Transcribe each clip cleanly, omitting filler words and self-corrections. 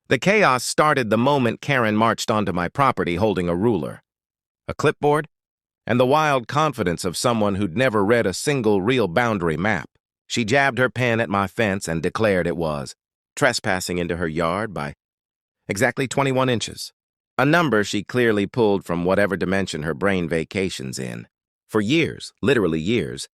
The chaos started the moment Karen marched onto my property holding a ruler, a clipboard, and the wild confidence of someone who'd never read a single real boundary map. She jabbed her pen at my fence and declared it was trespassing into her yard by exactly 21 inches, a number she clearly pulled from whatever dimension her brain vacations in. For years, literally years,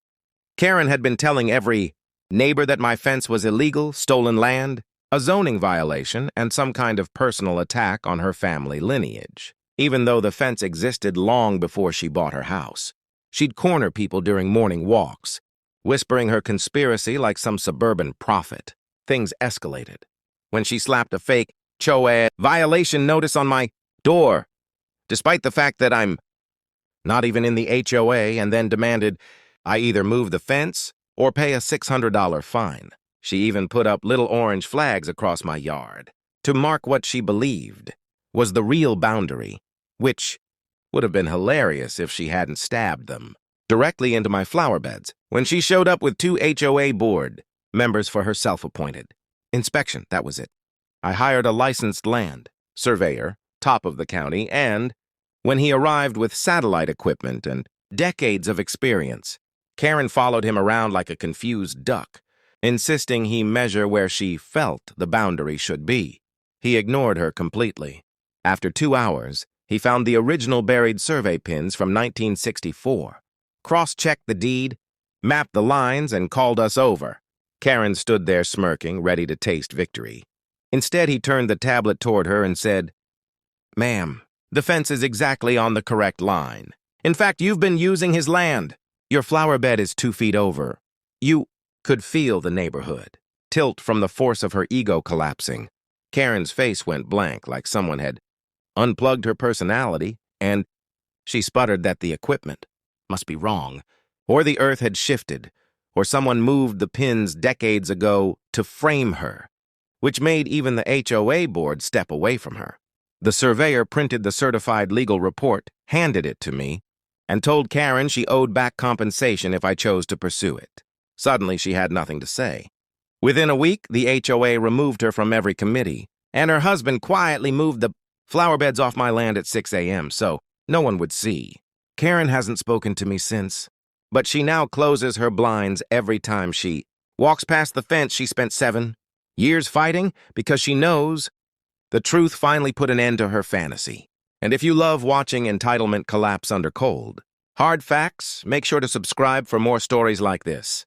Karen had been telling every neighbor that my fence was illegal, stolen land, a zoning violation, and some kind of personal attack on her family lineage. Even though the fence existed long before she bought her house, she'd corner people during morning walks, whispering her conspiracy like some suburban prophet. Things escalated when she slapped a fake HOA violation notice on my door, despite the fact that I'm not even in the HOA, and then demanded I either move the fence or pay a $600 fine. She even put up little orange flags across my yard to mark what she believed was the real boundary, which would have been hilarious if she hadn't stabbed them directly into my flower beds when she showed up with 2 HOA board members for her self-appointed inspection. That was it. I hired a licensed land surveyor, top of the county, and when he arrived with satellite equipment and decades of experience, Karen followed him around like a confused duck, insisting he measure where she felt the boundary should be. He ignored her completely. After 2 hours, he found the original buried survey pins from 1964, cross-checked the deed, mapped the lines, and called us over. Karen stood there smirking, ready to taste victory. Instead, he turned the tablet toward her and said, "Ma'am, the fence is exactly on the correct line. In fact, you've been using his land. Your flower bed is 2 feet over." You could feel the neighborhood tilt from the force of her ego collapsing. Karen's face went blank, like someone had unplugged her personality, and she sputtered that the equipment must be wrong, or the earth had shifted, or someone moved the pins decades ago to frame her, which made even the HOA board step away from her. The surveyor printed the certified legal report, handed it to me, and told Karen she owed back compensation if I chose to pursue it. Suddenly, she had nothing to say. Within a week, the HOA removed her from every committee, and her husband quietly moved the flower beds off my land at 6 a.m. so no one would see. Karen hasn't spoken to me since, but she now closes her blinds every time she walks past the fence she spent 7 years fighting because she knows the truth finally put an end to her fantasy. And if you love watching entitlement collapse under cold hard facts, make sure to subscribe for more stories like this.